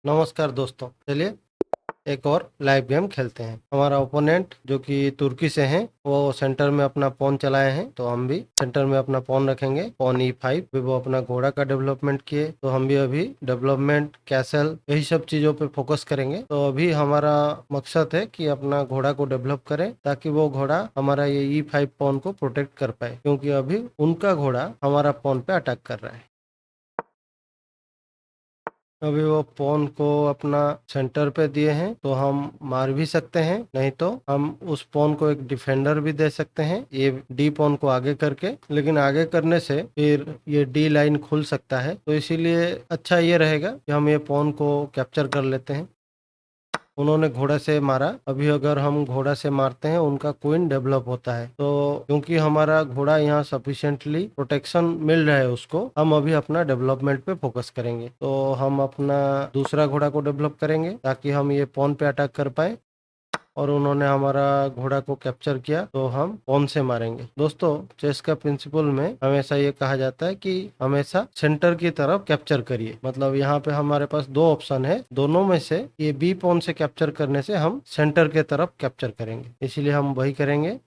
नमस्कार दोस्तों, चलिए एक और लाइव गेम खेलते हैं। हमारा ओपोनेंट जो कि तुर्की से हैं, वो सेंटर में अपना पॉन चलाए हैं, तो हम भी सेंटर में अपना पॉन रखेंगे। पॉन E5 भी वो अपना घोड़ा का डेवलपमेंट किए, तो हम भी अभी डेवलपमेंट, कैसल, यही सब चीज़ों पे फोकस करेंगे। तो अभी हमारा मकसद है कि अपना घोड़ा को डेवलप करें, ताकि वो घोड़ा हमारा ये E5 पॉन को प्रोटेक्ट कर पाए, क्योंकि अभी उनका घोड़ा हमारा पॉन पे अटैक कर रहा है। अभी वो पॉन को अपना सेंटर पे दिए हैं, तो हम मार भी सकते हैं, नहीं तो हम उस पॉन को एक डिफेंडर भी दे सकते हैं, ये डी पॉन को आगे करके। लेकिन आगे करने से फिर ये डी लाइन खुल सकता है, तो इसीलिए अच्छा ये रहेगा कि हम ये पॉन को कैप्चर कर लेते हैं। उन्होंने घोड़ा से मारा, अभी अगर हम घोड़ा से मारते हैं, उनका क्वीन डेवलप होता है। तो क्योंकि हमारा घोड़ा यहाँ सफिशिएंटली प्रोटेक्शन मिल रहा है उसको, हम अभी अपना डेवलपमेंट पे फोकस करेंगे। तो हम अपना दूसरा घोड़ा को डेवलप करेंगे, ताकि हम ये पॉन पे अटैक कर पाए। और उन्होंने हमारा घोड़ा को कैप्चर किया, तो हम पॉन से मारेंगे। दोस्तों, चेस का प्रिंसिपल में हमेशा ये कहा जाता है कि हमेशा सेंटर की तरफ कैप्चर करिए। मतलब यहाँ पे हमारे पास दो ऑप्शन है, दोनों में से ये बी पॉन से कैप्चर करने से हम सेंटर के तरफ कैप्चर करेंगे, इसीलिए हम वही करेंगे।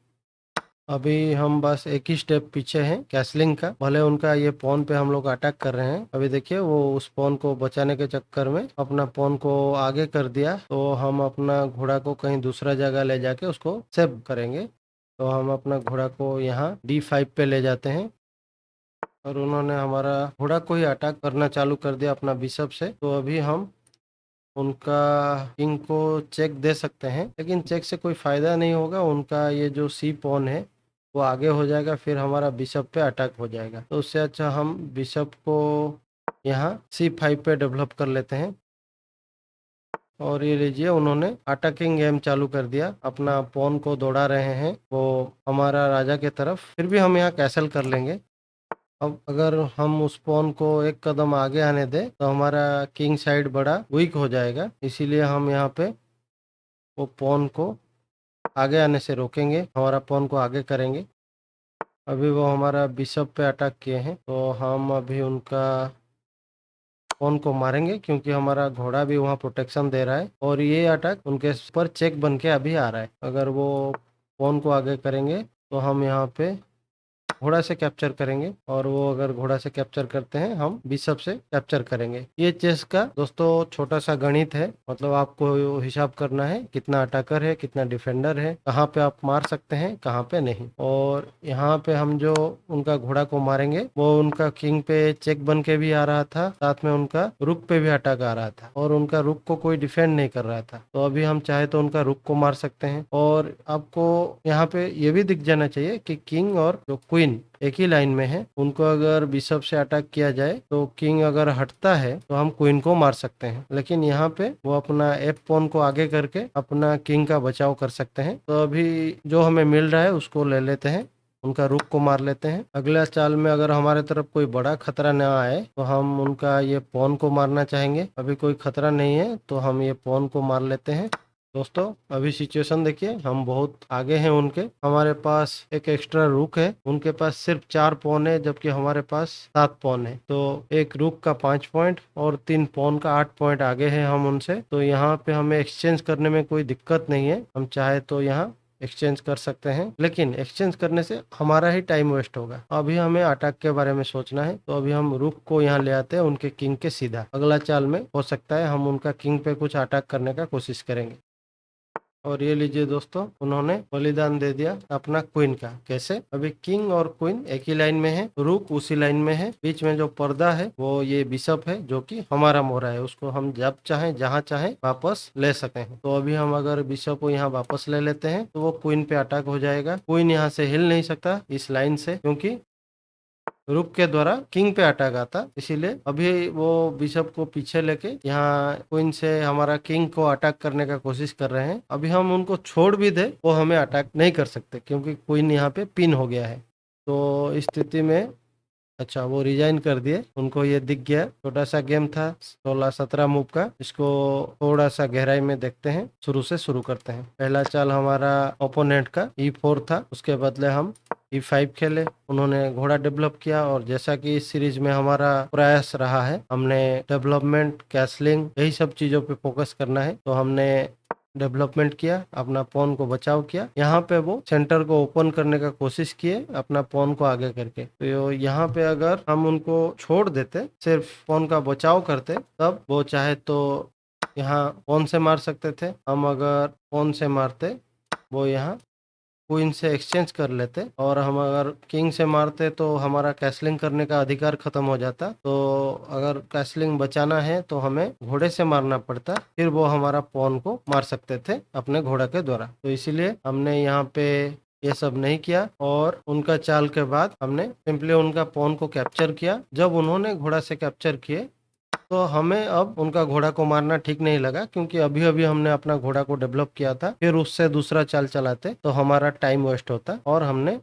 अभी हम बस एक ही स्टेप पीछे हैं कैसलिंग का। भले उनका ये पॉन पे हम लोग अटैक कर रहे हैं, अभी देखिए वो उस पॉन को बचाने के चक्कर में अपना पॉन को आगे कर दिया। तो हम अपना घोड़ा को कहीं दूसरा जगह ले जाके उसको सेव करेंगे। तो हम अपना घोड़ा को यहाँ D5 पे ले जाते हैं, और उन्होंने हमारा घोड़ा को ही अटैक करना चालू कर दिया अपना बिशप से। तो अभी हम उनका किंग को चेक दे सकते हैं, लेकिन चेक से कोई फ़ायदा नहीं होगा। उनका ये जो सी पॉन है वो आगे हो जाएगा, फिर हमारा बिशप पे अटैक हो जाएगा। तो उससे अच्छा हम बिशप को यहाँ C5 पे डेवलप कर लेते हैं। और ये लीजिए, उन्होंने अटैकिंग गेम चालू कर दिया, अपना पॉन को दौड़ा रहे हैं वो हमारा राजा के तरफ। फिर भी हम यहाँ कैसल कर लेंगे। अब अगर हम उस पॉन को एक कदम आगे आने दें, तो हमारा किंग साइड बड़ा वीक हो जाएगा, इसीलिए हम यहाँ पे वो पॉन को आगे आने से रोकेंगे, हमारा पॉन को आगे करेंगे। अभी वो हमारा बिशप पे अटैक किए हैं, तो हम अभी उनका पॉन को मारेंगे, क्योंकि हमारा घोड़ा भी वहाँ प्रोटेक्शन दे रहा है। और ये अटैक उनके पर चेक बन के अभी आ रहा है। अगर वो पॉन को आगे करेंगे, तो हम यहाँ पे घोड़ा से कैप्चर करेंगे, और वो अगर घोड़ा से कैप्चर करते हैं, हम बिशप से कैप्चर करेंगे। ये चेस का दोस्तों छोटा सा गणित है। मतलब आपको हिसाब करना है कितना अटैकर है, कितना डिफेंडर है, कहाँ पे आप मार सकते हैं, कहाँ पे नहीं। और यहाँ पे हम जो उनका घोड़ा को मारेंगे, वो उनका किंग पे चेक बन के भी आ रहा था, साथ में उनका रुक पे भी अटैक आ रहा था, और उनका रुक को कोई डिफेंड नहीं कर रहा था। तो अभी हम चाहे तो उनका रुक को मार सकते हैं। और आपको यहाँ पे ये भी दिख जाना चाहिए कि किंग और जो क्वीन एक ही लाइन में है। उनको अगर बिशप से अटैक किया जाए, तो किंग अगर हटता है, तो हम क्वीन को मार सकते हैं। लेकिन यहाँ पे वो अपना एफ पॉन को आगे करके अपना किंग का बचाव कर सकते हैं। तो अभी जो हमें मिल रहा है उसको ले लेते हैं, उनका रुक को मार लेते हैं। अगला चाल में अगर हमारे तरफ कोई बड़ा खतरा न आए, तो हम उनका ये पॉन को मारना चाहेंगे। अभी कोई खतरा नहीं है, तो हम ये पॉन को मार लेते हैं। दोस्तों, अभी सिचुएशन देखिए, हम बहुत आगे हैं उनके। हमारे पास एक एक्स्ट्रा रुक है, उनके पास सिर्फ 4 पॉन है, जबकि हमारे पास 7 पॉन है। तो एक रुक का 5 पॉइंट और 3 पॉन का 8 पॉइंट आगे हैं हम उनसे। तो यहाँ पे हमें एक्सचेंज करने में कोई दिक्कत नहीं है, हम चाहे तो यहाँ एक्सचेंज कर सकते हैं। लेकिन एक्सचेंज करने से हमारा ही टाइम वेस्ट होगा। अभी हमें अटैक के बारे में सोचना है। तो अभी हम रुक को यहाँ ले आते हैं उनके किंग के सीधा। अगला चाल में हो सकता है हम उनका किंग पे कुछ अटैक करने का कोशिश करेंगे। और ये लीजिए दोस्तों, उन्होंने बलिदान दे दिया अपना क्वीन का। कैसे? अभी किंग और क्वीन एक ही लाइन में है, रुक उसी लाइन में है, बीच में जो पर्दा है वो ये बिशप है, जो कि हमारा मोहरा है। उसको हम जब चाहे जहां चाहे वापस ले सकते हैं। तो अभी हम अगर बिशप को यहाँ वापस ले लेते हैं, तो वो क्वीन पे अटैक हो जाएगा। क्वीन यहाँ से हिल नहीं सकता इस लाइन से, क्योंकि रुक के द्वारा किंग पे अटैक आता। इसीलिए अभी वो बिशप को पीछे लेके यहाँ क्वीन से हमारा किंग को अटैक करने का कोशिश कर रहे हैं। अभी हम उनको छोड़ भी दे, वो हमें अटैक नहीं कर सकते, क्योंकि क्वीन यहाँ पे पिन हो गया है। तो इस स्थिति में अच्छा, वो रिजाइन कर दिए, उनको ये दिख गया। छोटा सा गेम था 16-17 मूव का, इसको थोड़ा सा गहराई में देखते हैं। शुरू से शुरू करते हैं। पहला चाल हमारा ओपोनेंट का E4 था, उसके बदले हम E5 खेले, उन्होंने घोड़ा डेवलप किया। और जैसा कि इस सीरीज में हमारा प्रयास रहा है, हमने डेवलपमेंट, कैसलिंग, यही सब चीज़ों पे फोकस करना है। तो हमने डेवलपमेंट किया, अपना पॉन को बचाव किया। यहाँ पे वो सेंटर को ओपन करने का कोशिश किए अपना पॉन को आगे करके। तो यहाँ पे अगर हम उनको छोड़ देते, सिर्फ पॉन का बचाव करते, तब वो चाहे तो यहाँ पॉन से मार सकते थे। हम अगर पॉन से मारते, वो यहाँ क्वीन से एक्सचेंज कर लेते, और हम अगर किंग से मारते तो हमारा कैसलिंग करने का अधिकार खत्म हो जाता। तो अगर कैसलिंग बचाना है तो हमें घोड़े से मारना पड़ता, फिर वो हमारा पॉन को मार सकते थे अपने घोड़ा के द्वारा। तो इसीलिए हमने यहाँ पे ये सब नहीं किया, और उनका चाल के बाद हमने सिंपली उनका पॉन को कैप्चर किया। जब उन्होंने घोड़ा से कैप्चर किए, तो हमें अब उनका घोड़ा को मारना ठीक नहीं लगा, क्योंकि अभी अभी हमने अपना घोड़ा को डेवलप किया था। फिर उससे दूसरा चाल चलाते तो हमारा टाइम वेस्ट होता, और हमने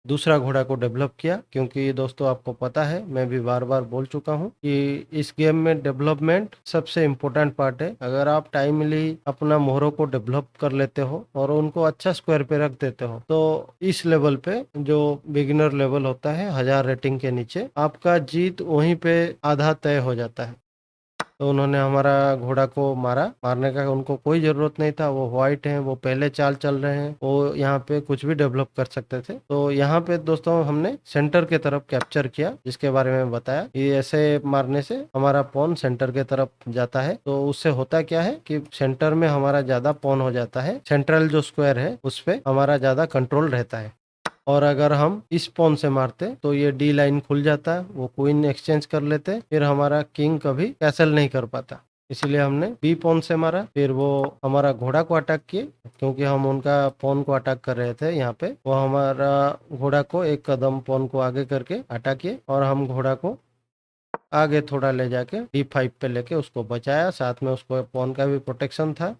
दूसरा घोड़ा को डेवलप किया। क्योंकि दोस्तों, आपको पता है, मैं भी बार बार बोल चुका हूँ कि इस गेम में डेवलपमेंट सबसे इम्पोर्टेंट पार्ट है। अगर आप टाइमली अपना मोहरों को डेवलप कर लेते हो और उनको अच्छा स्क्वायर पे रख देते हो, तो इस लेवल पे, जो बिगिनर लेवल होता है 1000 रेटिंग के नीचे, आपका जीत वहीं पे आधा तय हो जाता है। तो उन्होंने हमारा घोड़ा को मारा, मारने का उनको कोई ज़रूरत नहीं था। वो वाइट हैं, वो पहले चाल चल रहे हैं, वो यहाँ पे कुछ भी डेवलप कर सकते थे। तो यहाँ पे दोस्तों हमने सेंटर के तरफ कैप्चर किया, जिसके बारे में बताया कि ऐसे मारने से हमारा पॉन सेंटर के तरफ जाता है। तो उससे होता क्या है कि सेंटर में हमारा ज़्यादा पॉन हो जाता है, सेंट्रल जो स्क्वायर है उस पर हमारा ज़्यादा कंट्रोल रहता है। और अगर हम इस पॉन से मारते तो ये डी लाइन खुल जाता है, वो क्वीन एक्सचेंज कर लेते, फिर हमारा किंग कभी कैसल नहीं कर पाता। इसीलिए हमने बी पॉन से मारा। फिर वो हमारा घोड़ा को अटैक किए, क्योंकि हम उनका पॉन को अटैक कर रहे थे। यहाँ पे वो हमारा घोड़ा को एक कदम पॉन को आगे करके अटैक किए, और हम घोड़ा को आगे थोड़ा ले जाके D5 पे लेके उसको बचाया। साथ में उसको पॉन का भी प्रोटेक्शन था।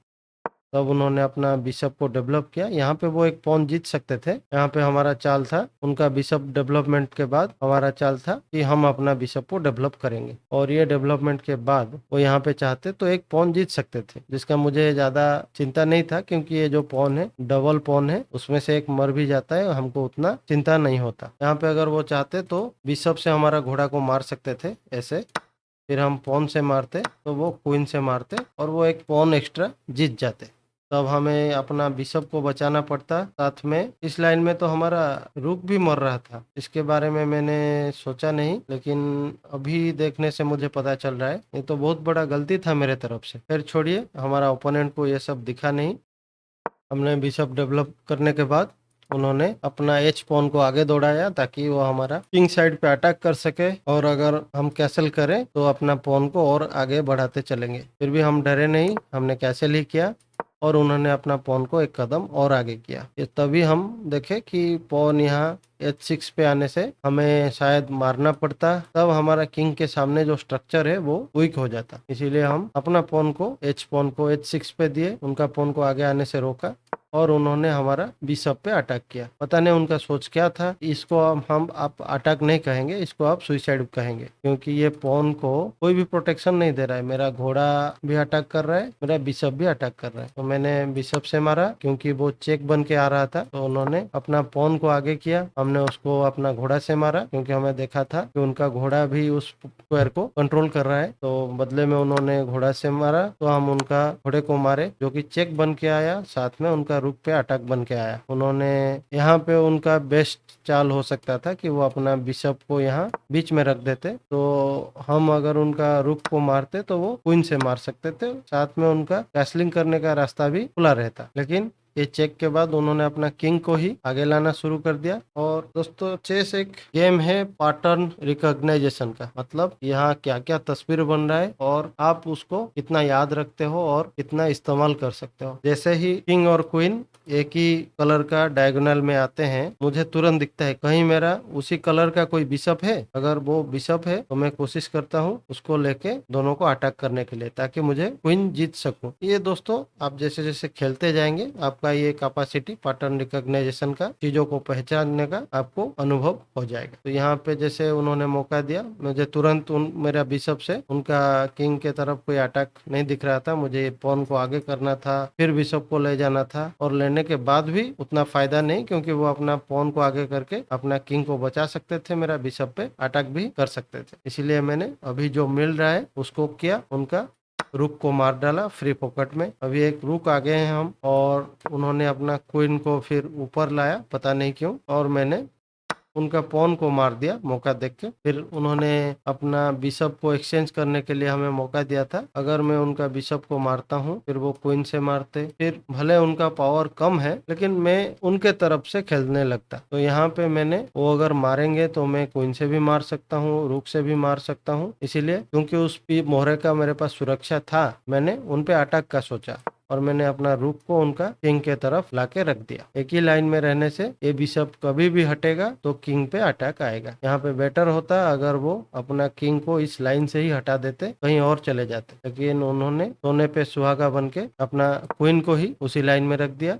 तब उन्होंने अपना बिशप को डेवलप किया। यहाँ पे वो एक पॉन जीत सकते थे। यहाँ पे हमारा चाल था, उनका बिशप डेवलपमेंट के बाद हमारा चाल था कि हम अपना बिशप को डेवलप करेंगे, और ये डेवलपमेंट के बाद वो यहाँ पे चाहते तो एक पॉन जीत सकते थे, जिसका मुझे ज़्यादा चिंता नहीं था, क्योंकि ये जो पॉन है डबल पॉन है, उसमें से एक मर भी जाता है, हमको उतना चिंता नहीं होता। यहाँ पे अगर वो चाहते तो बिशप से हमारा घोड़ा को मार सकते थे ऐसे, फिर हम पॉन से मारते तो वो क्वीन से मारते, और वो एक पॉन एक्स्ट्रा जीत जाते। तब हमें अपना बिशप को बचाना पड़ता। साथ में इस लाइन में तो हमारा रुक भी मर रहा था, इसके बारे में मैंने सोचा नहीं, लेकिन अभी देखने से मुझे पता चल रहा है ये तो बहुत बड़ा गलती था मेरे तरफ से। फिर छोड़िए, हमारा ओपोनेंट को ये सब दिखा नहीं। हमने बिशप डेवलप करने के बाद उन्होंने अपना एच पॉन को आगे दौड़ाया, ताकि वो हमारा किंग साइड पे अटैक कर सके, और अगर हम कैसल करें तो अपना पॉन को और आगे बढ़ाते चलेंगे। फिर भी हम डरे नहीं, हमने कैसल ही किया, और उन्होंने अपना पॉन को एक कदम और आगे किया। ये तभी हम देखे कि पॉन यहाँ H6 पे आने से हमें शायद मारना पड़ता, तब हमारा किंग के सामने जो स्ट्रक्चर है वो वीक हो जाता। इसीलिए हम अपना पॉन को H6 पे दिए, उनका पॉन को आगे आने से रोका, और उन्होंने हमारा बिशप पे अटैक किया। पता नहीं उनका सोच क्या था। इसको हम आप अटैक नहीं कहेंगे, इसको आप सुइसाइड कहेंगे, क्योंकि ये पॉन को कोई भी प्रोटेक्शन नहीं दे रहा है। मेरा घोड़ा भी अटैक कर रहा है, मेरा बिशप भी अटैक कर रहा है। तो मैंने बिशप से मारा, क्योंकि वो चेक बन के आ रहा था। तो उन्होंने अपना पॉन को आगे किया, हमने उसको अपना घोड़ा से मारा, क्योंकि हमें देखा था कि उनका घोड़ा भी उस स्क्वायर को कंट्रोल कर रहा है। तो बदले में उन्होंने घोड़ा से मारा, तो हम उनका घोड़े को मारे, जो कि चेक बन के आया, साथ में उनका रुक पे अटैक बन के आया। उन्होंने यहाँ पे उनका बेस्ट चाल हो सकता था कि वो अपना बिशप को यहाँ बीच में रख देते, तो हम अगर उनका रुक को मारते तो वो क्वीन से मार सकते थे, साथ में उनका कैसलिंग करने का रास्ता भी खुला रहता। लेकिन ये चेक के बाद उन्होंने अपना किंग को ही आगे लाना शुरू कर दिया। और दोस्तों, चेस एक गेम है पैटर्न रिकॉग्नाइजेशन का, मतलब यहाँ क्या क्या तस्वीर बन रहा है और आप उसको कितना याद रखते हो और कितना इस्तेमाल कर सकते हो। जैसे ही किंग और क्वीन एक ही कलर का डायगोनल में आते हैं, मुझे तुरंत दिखता है कहीं मेरा उसी कलर का कोई बिशप है। अगर वो बिशप है तो मैं कोशिश करता हूँ उसको लेके दोनों को अटैक करने के लिए, ताकि मुझे क्वीन जीत सकूं। ये दोस्तों, आप जैसे जैसे खेलते जाएंगे आपका आपका ये कैपेसिटी पैटर्न रिकॉग्नाइजेशन का, चीजों को पहचानने का आपको अनुभव हो जाएगा। तो यहाँ पे जैसे उन्होंने मौका दिया, मुझे तुरंत मेरा बिशप से उनका किंग के तरफ कोई अटैक नहीं दिख रहा था। मुझे पॉन को आगे करना था, फिर बिशप को ले जाना था, और लेने के बाद भी उतना फायदा नहीं, क्योंकि वो अपना पॉन को आगे करके अपना किंग को बचा सकते थे, मेरा बिशप पे अटैक भी कर सकते थे। इसीलिए मैंने अभी जो मिल रहा है उसको किया, उनका रुक को मार डाला फ्री पॉकेट में। अभी एक रुक आ गए हैं हम, और उन्होंने अपना क्वीन को फिर ऊपर लाया, पता नहीं क्यों, और मैंने उनका पॉन को मार दिया मौका देख के। फिर उन्होंने अपना बिशप को एक्सचेंज करने के लिए हमें मौका दिया था। अगर मैं उनका बिशप को मारता हूँ, फिर वो क्वीन से मारते, फिर भले उनका पावर कम है लेकिन मैं उनके तरफ से खेलने लगता। तो यहाँ पे मैंने, वो अगर मारेंगे तो मैं क्वीन से भी मार सकता हूँ, रुक से भी मार सकता हूँ, इसीलिए क्योंकि उस मोहरे का मेरे पास सुरक्षा था, मैंने उन पे अटैक का सोचा, और मैंने अपना रूक को उनका किंग के तरफ लाके रख दिया। एक ही लाइन में रहने से ये बिशप कभी भी हटेगा तो किंग पे अटैक आएगा। यहाँ पे बेटर होता अगर वो अपना किंग को इस लाइन से ही हटा देते, कहीं और चले जाते, लेकिन उन्होंने सोने पे सुहागा बन के अपना क्वीन को ही उसी लाइन में रख दिया।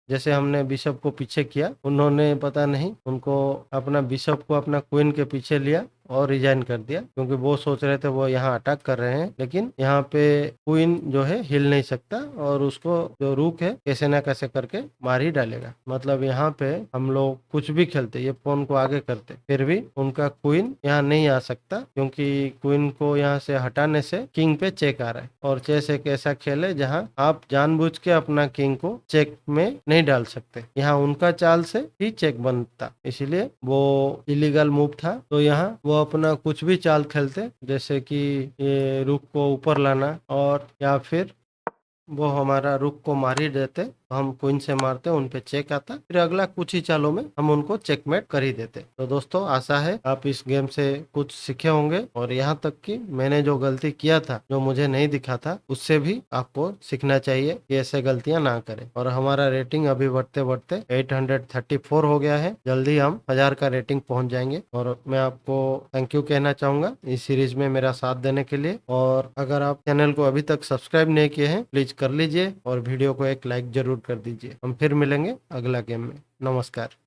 जैसे हमने बिशप को पीछे किया, उन्होंने पता नहीं, उनको अपना बिशप को अपना क्वीन के पीछे लिया और रिजाइन कर दिया, क्योंकि वो सोच रहे थे वो यहाँ अटैक कर रहे हैं, लेकिन यहाँ पे क्वीन जो है हिल नहीं सकता, और उसको जो रूक है कैसे ना कैसे करके मार ही डालेगा। मतलब यहाँ पे हम लोग कुछ भी खेलते, ये पॉन को आगे करते, फिर भी उनका क्वीन यहाँ नहीं आ सकता, क्योंकि क्वीन को यहाँ से हटाने से किंग पे चेक आ रहा है। और चेस एक ऐसा खेल है जहाँ आप जानबूझ के अपना किंग को चेक में नहीं डाल सकते, यहाँ उनका चाल से ही चेक बनता, इसीलिए वो इलीगल मूव था। तो यहाँ वो अपना कुछ भी चाल खेलते, जैसे कि ये रुक को ऊपर लाना, और या फिर वो हमारा रुक को मार ही देते, तो हम क्वीन से मारते, उन पे चेक आता, फिर अगला कुछ ही चालों में हम उनको चेकमेट कर ही देते। तो दोस्तों, आशा है आप इस गेम से कुछ सीखे होंगे, और यहाँ तक कि मैंने जो गलती किया था, जो मुझे नहीं दिखा था, उससे भी आपको सीखना चाहिए कि ऐसे गलतियां ना करें। और हमारा रेटिंग अभी बढ़ते बढ़ते 834 हो गया है, जल्दी हम 1000 का रेटिंग पहुंच जाएंगे। और मैं आपको थैंक यू कहना चाहूंगा इस सीरीज में मेरा साथ देने के लिए। और अगर आप चैनल को अभी तक सब्सक्राइब नहीं किए हैं, प्लीज कर लीजिए, और वीडियो को एक लाइक जरूर कर दीजिए। हम फिर मिलेंगे अगला गेम में। नमस्कार।